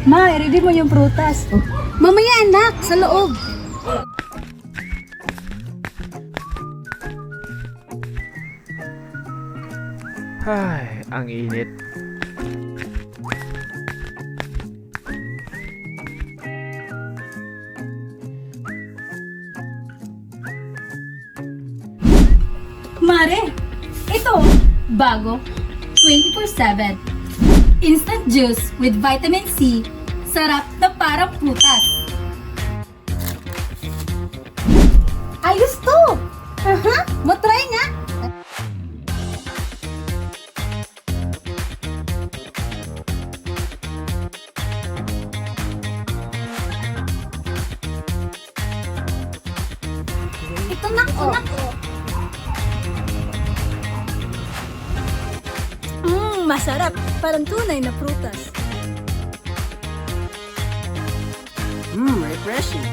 Ma, i-ready mo yung prutas. Mamaya anak, sa loob. Ay, ang init. Mare, ito, bago, 24/7. Instant juice with vitamin C. Sarap na parang prutas. Ayos to! Aha, matry nga! Ito na, masarap. Parang tunay na prutas. Refreshing.